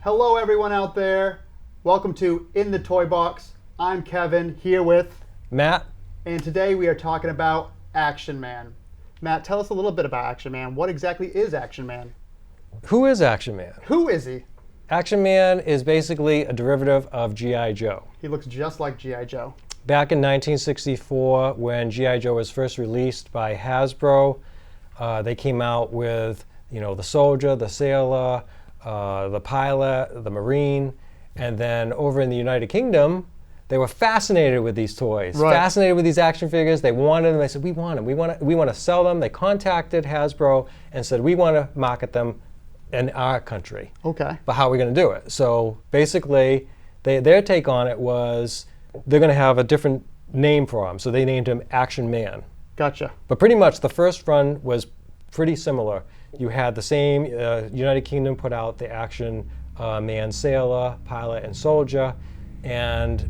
Hello everyone out there. Welcome to In the Toy Box. I'm Kevin, here with Matt. And today we are talking about Action Man. Matt, tell us a little bit about Action Man. What exactly is Action Man? Who is Action Man? Who is he? Action Man is basically a derivative of G.I. Joe. He looks just like G.I. Joe. Back in 1964, when G.I. Joe was first released by Hasbro, they came out with, the soldier, the sailor, the pilot, the marine, and then over in the United Kingdom, they were fascinated with these toys, fascinated with these action figures. They wanted them. They said, "We want them. We want to sell them." They contacted Hasbro and said, "We want to market them in our country." Okay. But how are we going to do it? So basically, their take on it was they're going to have a different name for him. So they named him Action Man. Gotcha. But pretty much the first run was pretty similar. You had the same, United Kingdom put out the Action Man sailor, pilot, and soldier. And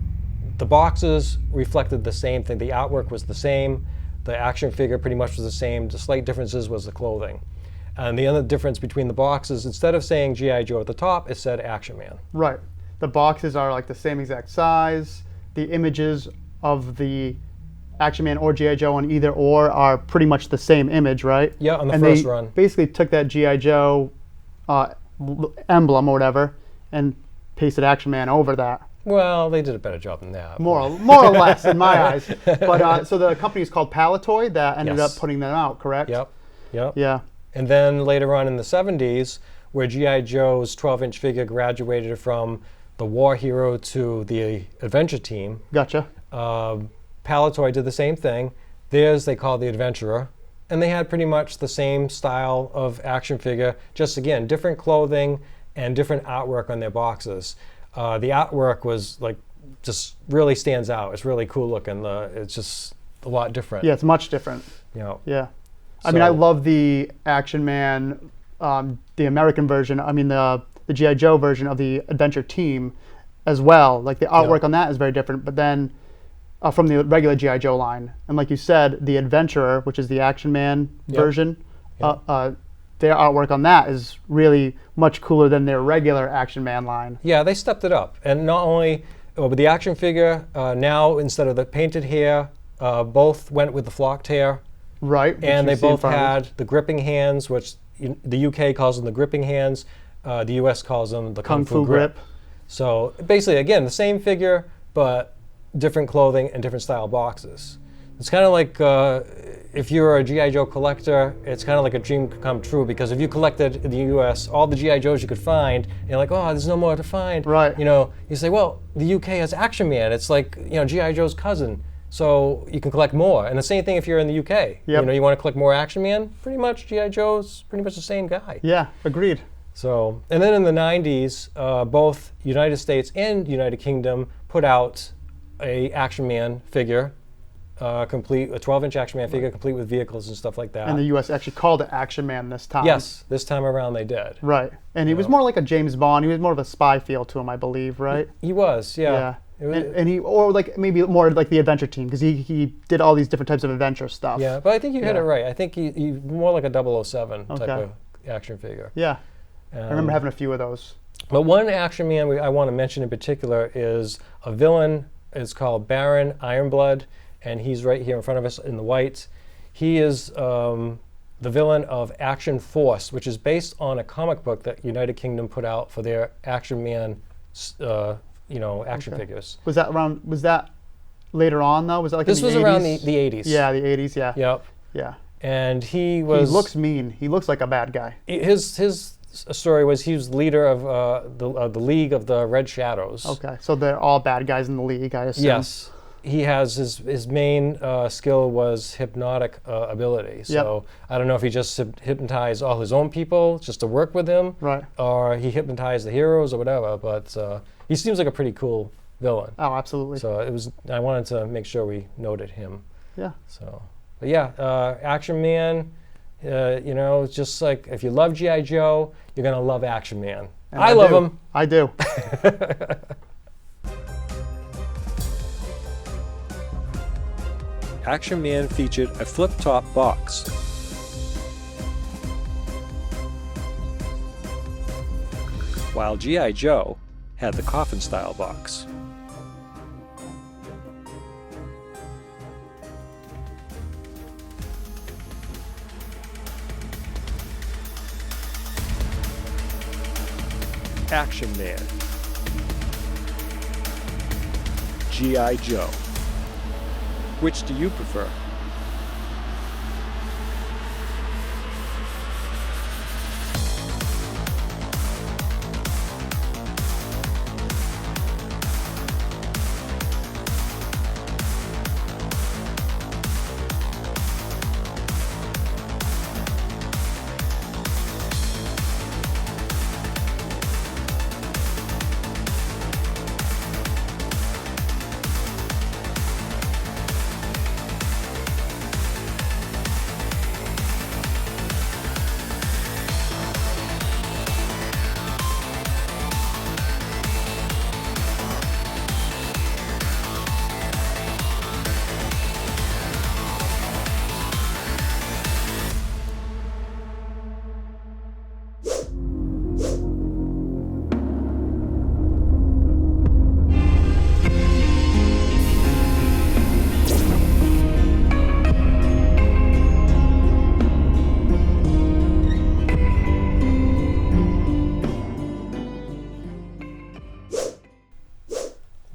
the boxes reflected the same thing. The artwork was the same. The action figure pretty much was the same. The slight differences was the clothing. And the other difference between the boxes, instead of saying G.I. Joe at the top, it said Action Man. Right. The boxes are like the same exact size. The images of the Action Man or G.I. Joe on either or are pretty much the same image, right? Yeah, on the first run. Basically took that G.I. Joe emblem or whatever and pasted Action Man over that. Well, they did a better job than that. More or less, in my eyes. But so the company is called Palitoy that ended up putting them out, correct? Yep. Yeah. And then later on in the 70s, where G.I. Joe's 12-inch figure graduated from the war hero to the adventure team. Gotcha. Palitoy did the same thing. Theirs they called the Adventurer. And they had pretty much the same style of action figure, just again, different clothing and different artwork on their boxes. The artwork was just really stands out. It's really cool looking. It's just a lot different. Yeah, it's much different. Yeah. I mean, I love the Action Man, the American version. I mean, the G.I. Joe version of the Adventure Team as well. Like the artwork on that is very different, but then from the regular G.I. Joe line. And like you said, the Adventurer, which is the Action Man version, their artwork on that is really much cooler than their regular Action Man line. Yeah, they stepped it up. And not only with the action figure, now instead of the painted hair, both went with the flocked hair. Right. And they both had the gripping hands, which the UK calls them the gripping hands. The US calls them the Kung Fu grip. So basically, again, the same figure, but different clothing and different style boxes. It's kind of like if you're a G.I. Joe collector, it's kind of like a dream come true, because if you collected in the U.S. all the G.I. Joes you could find, and you're like, oh, there's no more to find. Right. You say, well, the U.K. has Action Man. It's like, G.I. Joe's cousin. So you can collect more. And the same thing if you're in the UK. Yep. You want to collect more Action Man, pretty much G.I. Joe's pretty much the same guy. Yeah, agreed. So, and then in the 90s, both United States and United Kingdom put out a Action Man figure, complete, a 12-inch Action Man figure, complete with vehicles and stuff like that. And the U.S. actually called it Action Man this time. Yes, this time around they did. Right. And he was more like a James Bond. He was more of a spy feel to him, I believe, right? He was, yeah. Yeah. And he, or like maybe more like the Adventure Team, because he did all these different types of adventure stuff. Yeah, but I think you hit it right. I think he more like a 007 type of action figure. Yeah. I remember having a few of those. But one Action Man I want to mention in particular is a villain. It's called Baron Ironblood, and he's right here in front of us in the white. He is the villain of Action Force, which is based on a comic book that United Kingdom put out for their Action Man action figures. Was that later on though? Was that like this in the was 80s? Around the 80s? Yeah, the 80s. Yeah. Yep. Yeah. And he looks mean. He looks like a bad guy. His story was he was the leader of the League of the Red Shadows. Okay, so they're all bad guys in the League, I assume. Yes. He has his main skill was hypnotic ability. So I don't know if he just hypnotized all his own people just to work with him, right? Or he hypnotized the heroes or whatever. But he seems like a pretty cool villain. Oh, absolutely. So I wanted to make sure we noted him. Yeah. So, but yeah, Action Man. Just like if you love G.I. Joe, you're gonna love Action Man. And I love him. I do. Action Man featured a flip-top box. while G.I. Joe had the coffin-style box. Action Man, G.I. Joe. Which do you prefer?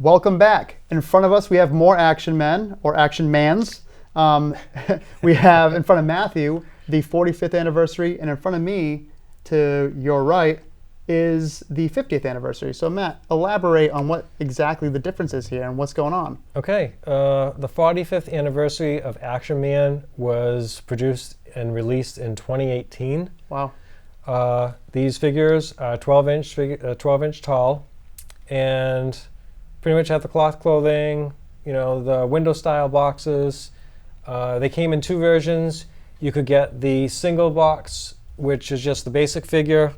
Welcome back. In front of us, we have more Action Men, or Action Mans. We have in front of Matthew the 45th anniversary, and in front of me, to your right, is the 50th anniversary. So Matt, elaborate on what exactly the difference is here and what's going on. Okay, the 45th anniversary of Action Man was produced and released in 2018. Wow. These figures are 12-inch tall, and pretty much have the cloth clothing, you know, the window style boxes. They came in two versions. You could get the single box, which is just the basic figure,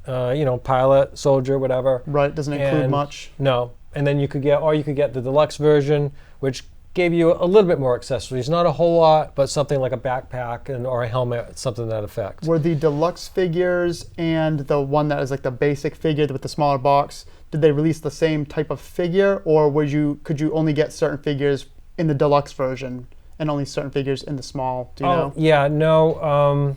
you know, pilot, soldier, whatever. Right, doesn't include much. No, and then you could get the deluxe version, which gave you a little bit more accessories. Not a whole lot, but something like a backpack or a helmet, something to that effect. Were the deluxe figures and the one that is like the basic figure with the smaller box, did they release the same type of figure, or could you only get certain figures in the deluxe version and only certain figures in the small? Do you know? Yeah, no.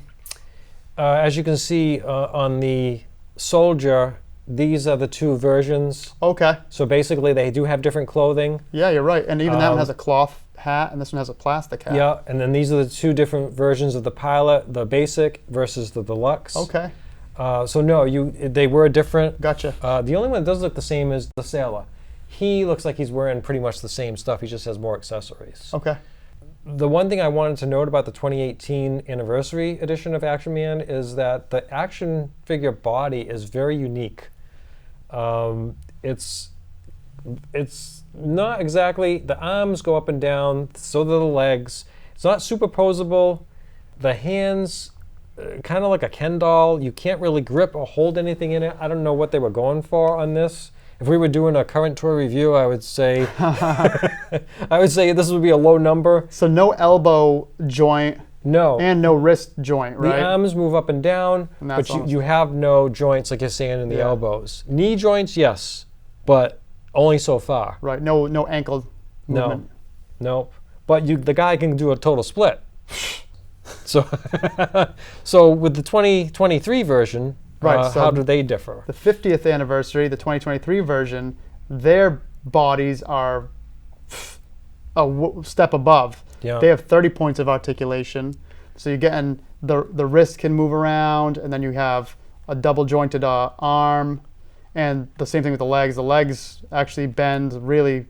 As you can see on the soldier, these are the two versions. Okay. So basically, they do have different clothing. Yeah, you're right. And even that one has a cloth hat, and this one has a plastic hat. Yeah, and then these are the two different versions of the pilot, the basic versus the deluxe. Okay. So no, they were different. Gotcha. The only one that does look the same is the sailor. He looks like he's wearing pretty much the same stuff. He just has more accessories. Okay. The one thing I wanted to note about the 2018 anniversary edition of Action Man is that the action figure body is very unique. It's not exactly, the arms go up and down, so do the legs. It's not superposable. The hands, kind of like a Ken doll. You can't really grip or hold anything in it. I don't know what they were going for on this. If we were doing a current toy review, I would say this would be a low number. So no elbow joint. No. And no wrist joint, right? The arms move up and down, but you have no joints like you're saying in the elbows. Knee joints, yes, but only so far. Right. No ankle movement. No. But the guy can do a total split. So with the 2023 version, right, so how do they differ? The 50th anniversary, the 2023 version, their bodies are a step above. Yeah. They have 30 points of articulation. So you're getting the wrist can move around, and then you have a double jointed arm, and the same thing with the legs. The legs actually bend really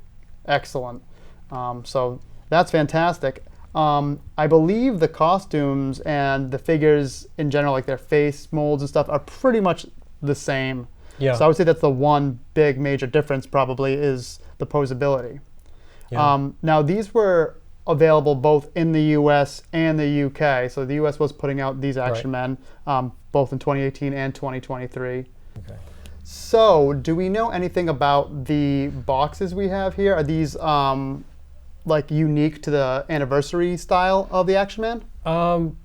excellent. So that's fantastic. I believe the costumes and the figures in general, like their face molds and stuff, are pretty much the same. Yeah. So I would say that's the one big major difference probably is the posability. Yeah. Now these were available both in the US and the UK. So the US was putting out these Action Men both in 2018 and 2023. Okay. So do we know anything about the boxes we have here? Are these like unique to the anniversary style of the Action Man?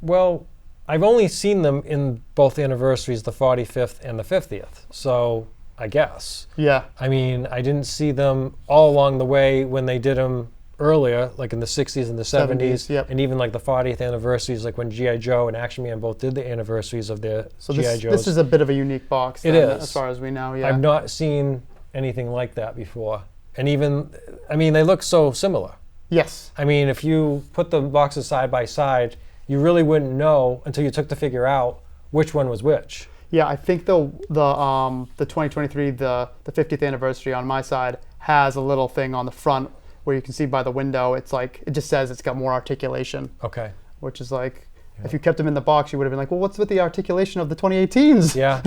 Well, I've only seen them in both anniversaries, the 45th and the 50th. So I guess. Yeah. I mean, I didn't see them all along the way when they did them earlier, like in the 60s and the 70s, yep. and even like the 40th anniversaries, like when G.I. Joe and Action Man both did the anniversaries of their G.I. Joes. This is a bit of a unique box. It is. As far as we know, yeah. I've not seen anything like that before. And even, I mean, they look so similar. Yes. I mean, if you put the boxes side by side, you really wouldn't know until you took to figure out which one was which. Yeah, I think the 2023, the 50th anniversary on my side has a little thing on the front where you can see by the window. It's like, it just says it's got more articulation. Okay. Which is like, if you kept them in the box, you would have been like, well, what's with the articulation of the 2018s? Yeah.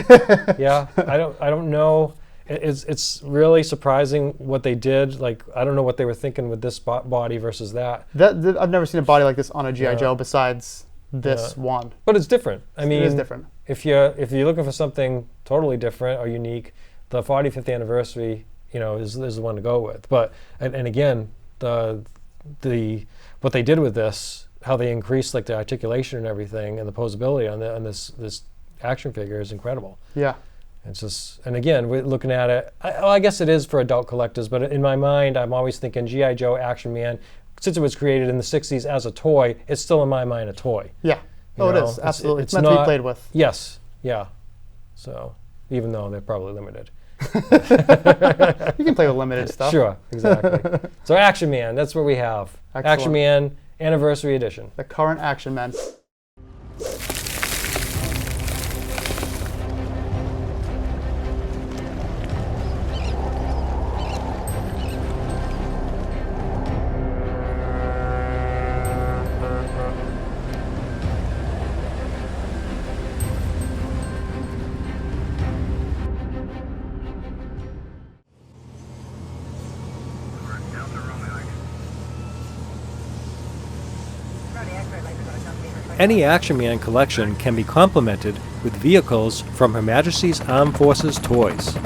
Yeah. I don't know. It's really surprising what they did. Like, I don't know what they were thinking with this body versus that. I've never seen a body like this on a G.I. Joe besides this one. But it's different. I mean, it is different. If you're looking for something totally different or unique, the 45th anniversary, is the one to go with. But and again, the what they did with this, how they increased like the articulation and everything and the posability on this action figure is incredible. Yeah. It's just, and again, we're looking at it. I guess it is for adult collectors, but in my mind, I'm always thinking G.I. Joe, Action Man. Since it was created in the 60s as a toy, it's still in my mind a toy. Yeah. It is, absolutely. It's meant to be played with. Yes, yeah. So, even though they're probably limited. You can play with limited stuff. Sure, exactly. So Action Man, that's what we have. Excellent. Action Man Anniversary Edition. The current Action Man. Any Action Man collection can be complemented with vehicles from Her Majesty's Armed Forces Toys.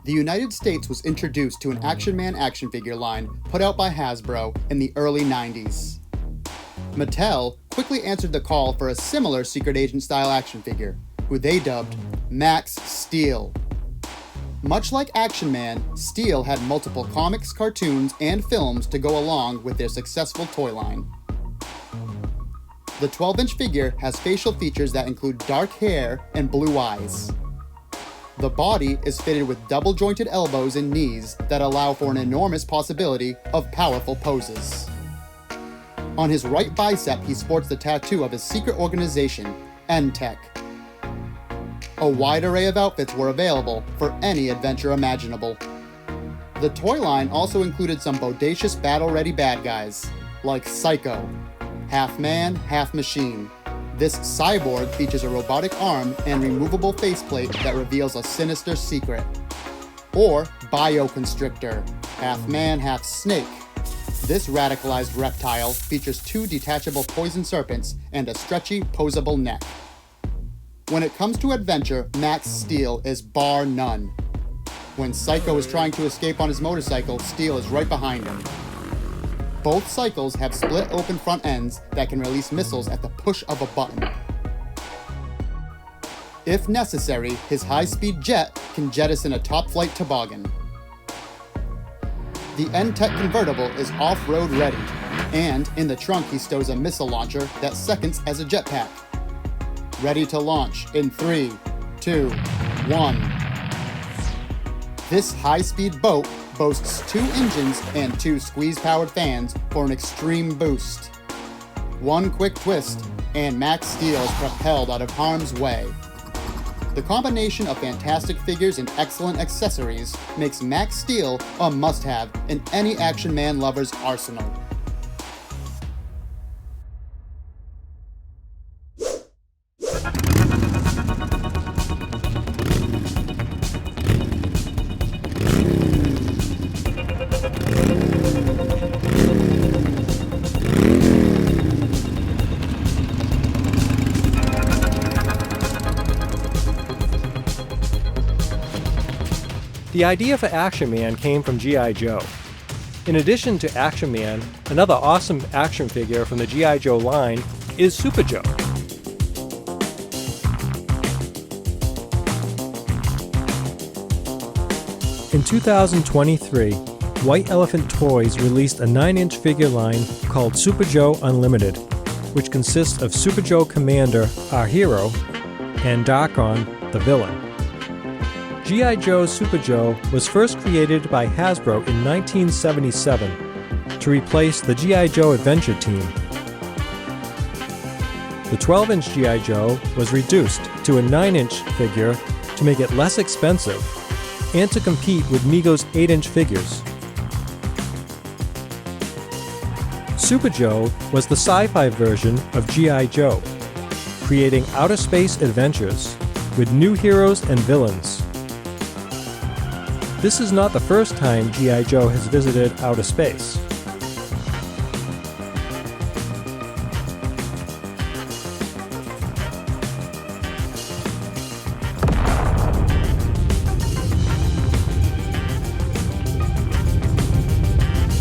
The United States was introduced to an Action Man action figure line put out by Hasbro in the early 90s. Mattel quickly answered the call for a similar secret agent-style action figure, who they dubbed Max Steel. Much like Action Man, Steel had multiple comics, cartoons, and films to go along with their successful toy line. The 12-inch figure has facial features that include dark hair and blue eyes. The body is fitted with double-jointed elbows and knees that allow for an enormous possibility of powerful poses. On his right bicep, he sports the tattoo of his secret organization, N-Tek. A wide array of outfits were available for any adventure imaginable. The toy line also included some bodacious battle-ready bad guys, like Psycho, half man, half machine. This cyborg features a robotic arm and removable faceplate that reveals a sinister secret. Or Bio-Constrictor, half man, half snake. This radicalized reptile features 2 detachable poison serpents and a stretchy, posable neck. When it comes to adventure, Max Steel is bar none. When Psycho is trying to escape on his motorcycle, Steel is right behind him. Both cycles have split open front ends that can release missiles at the push of a button. If necessary, his high-speed jet can jettison a top-flight toboggan. The N-Tek convertible is off-road ready, and in the trunk he stows a missile launcher that seconds as a jetpack. Ready to launch in 3, 2, 1. This high-speed boat boasts 2 engines and 2 squeeze-powered fans for an extreme boost. One quick twist, and Max Steel is propelled out of harm's way. The combination of fantastic figures and excellent accessories makes Max Steel a must-have in any Action Man lover's arsenal. The idea for Action Man came from G.I. Joe. In addition to Action Man, another awesome action figure from the G.I. Joe line is Super Joe. In 2023, White Elephant Toys released a 9-inch figure line called Super Joe Unlimited, which consists of Super Joe Commander, our hero, and Darkon, the villain. G.I. Joe's Super Joe was first created by Hasbro in 1977 to replace the G.I. Joe Adventure Team. The 12-inch G.I. Joe was reduced to a 9-inch figure to make it less expensive and to compete with Mego's 8-inch figures. Super Joe was the sci-fi version of G.I. Joe, creating outer space adventures with new heroes and villains. This is not the first time G.I. Joe has visited outer space.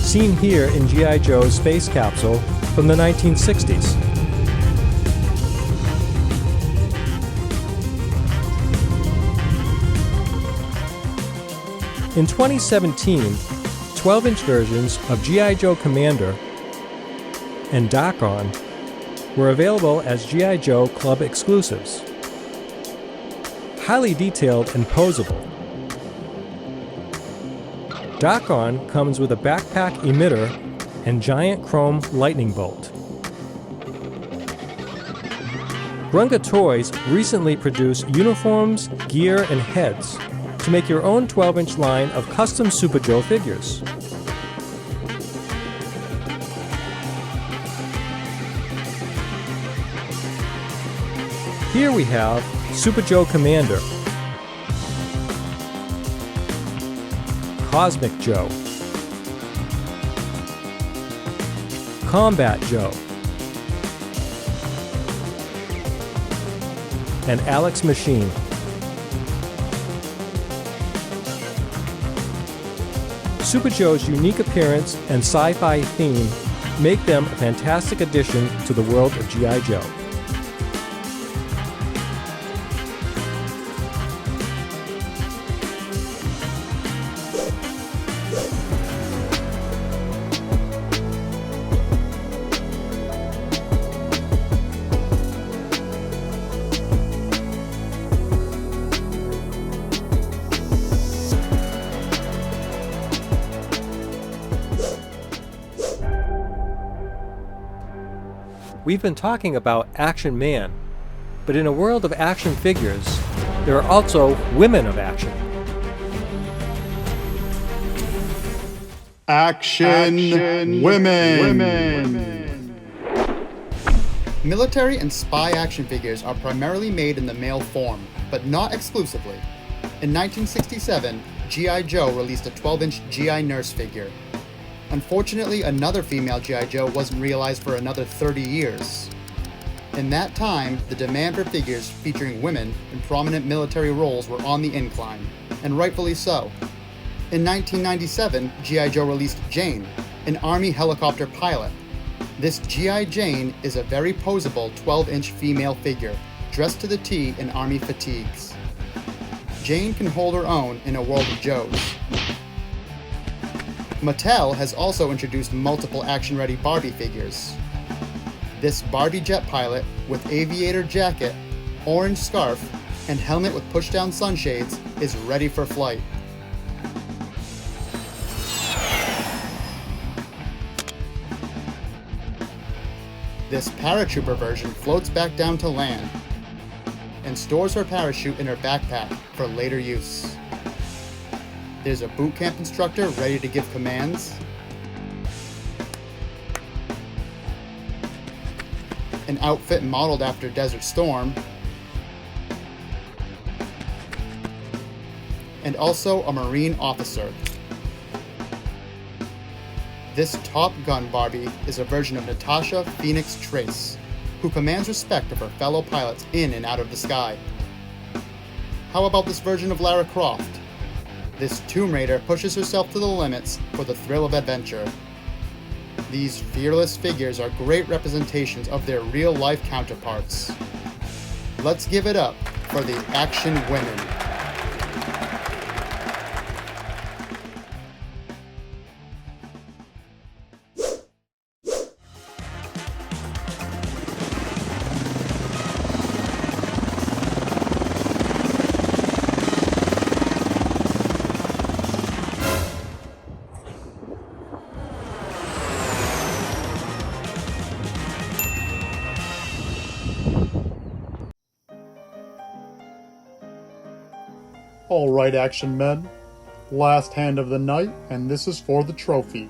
Seen here in G.I. Joe's space capsule from the 1960s. In 2017, 12-inch versions of G.I. Joe Commander and Darkon were available as G.I. Joe Club exclusives. Highly detailed and posable, Darkon comes with a backpack emitter and giant chrome lightning bolt. Grunga Toys recently produced uniforms, gear, and heads to make your own 12-inch line of custom Super Joe figures. Here we have Super Joe Commander, Cosmic Joe, Combat Joe, and Alex Machine. Super Joe's unique appearance and sci-fi theme make them a fantastic addition to the world of G.I. Joe. We've been talking about Action Man, but in a world of action figures, there are also women of action. Action women. Military and spy action figures are primarily made in the male form, but not exclusively. In 1967, G.I. Joe released a 12-inch G.I. Nurse figure. Unfortunately, another female G.I. Joe wasn't realized for another 30 years. In that time, the demand for figures featuring women in prominent military roles were on the incline, and rightfully so. In 1997, G.I. Joe released Jane, an Army helicopter pilot. This G.I. Jane is a very posable 12-inch female figure, dressed to the T in Army fatigues. Jane can hold her own in a world of Joes. Mattel has also introduced multiple action-ready Barbie figures. This Barbie jet pilot with aviator jacket, orange scarf, and helmet with push-down sunshades is ready for flight. This paratrooper version floats back down to land and stores her parachute in her backpack for later use. There's a boot camp instructor ready to give commands, an outfit modeled after Desert Storm, and also a Marine officer. This Top Gun Barbie is a version of Natasha Phoenix Trace, who commands respect of her fellow pilots in and out of the sky. How about this version of Lara Croft? This Tomb Raider pushes herself to the limits for the thrill of adventure. These fearless figures are great representations of their real-life counterparts. Let's give it up for the action women. All right, action men. Last hand of the night, and this is for the trophy.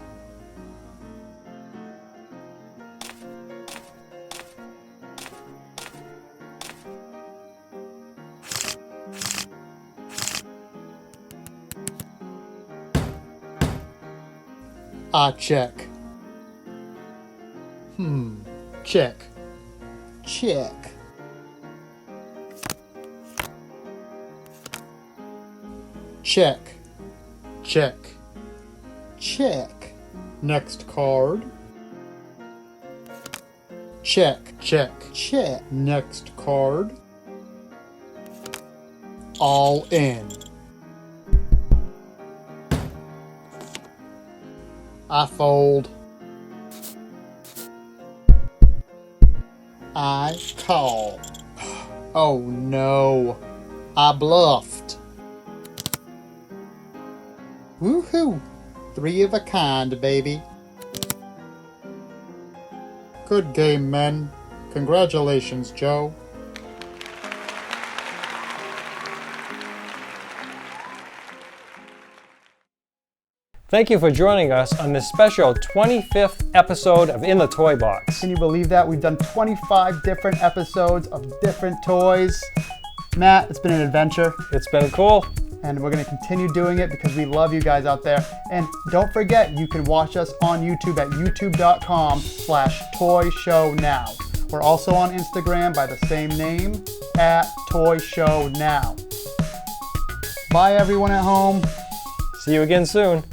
Check. Check. Check. Check. Check. Check. Next card. Check. Check. Check. Next card. All in. I fold. I call. Oh no. I bluffed. Woohoo! 3 of a kind, baby. Good game, men. Congratulations, Joe. Thank you for joining us on this special 25th episode of In the Toy Box. Can you believe that? We've done 25 different episodes of different toys. Matt, it's been an adventure. It's been cool. And we're going to continue doing it because we love you guys out there. And don't forget, you can watch us on YouTube at youtube.com/toyshownow. We're also on Instagram by the same name, @toyshownow. Bye everyone at home. See you again soon.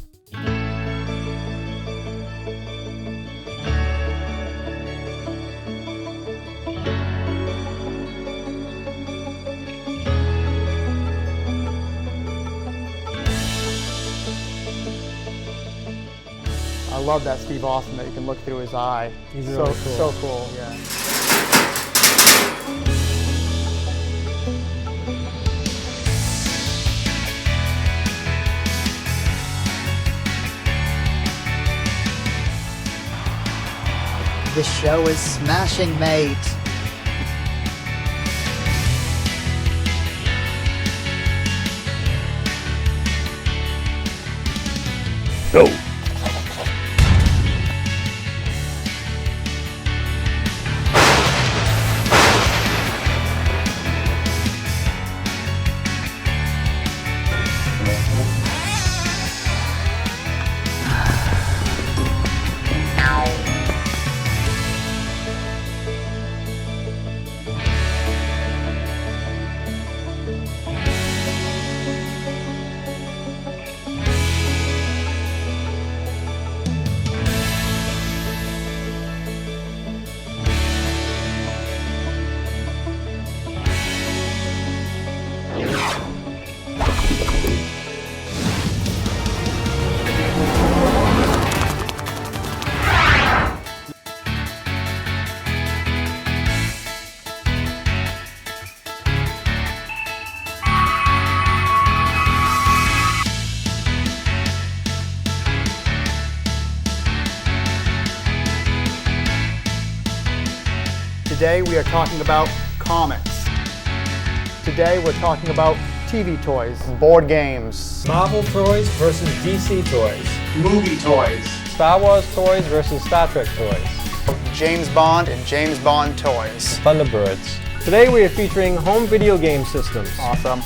love that Steve Austin that you can look through his eye. He's really cool. So cool, yeah. The show is smashing, mate. Go. Today we are talking about comics. Today we're talking about TV toys, board games, Marvel toys versus DC toys. movie toys, Star Wars toys versus Star Trek toys. James Bond and James Bond toys. Thunderbirds. Today we are featuring home video game systems. Awesome.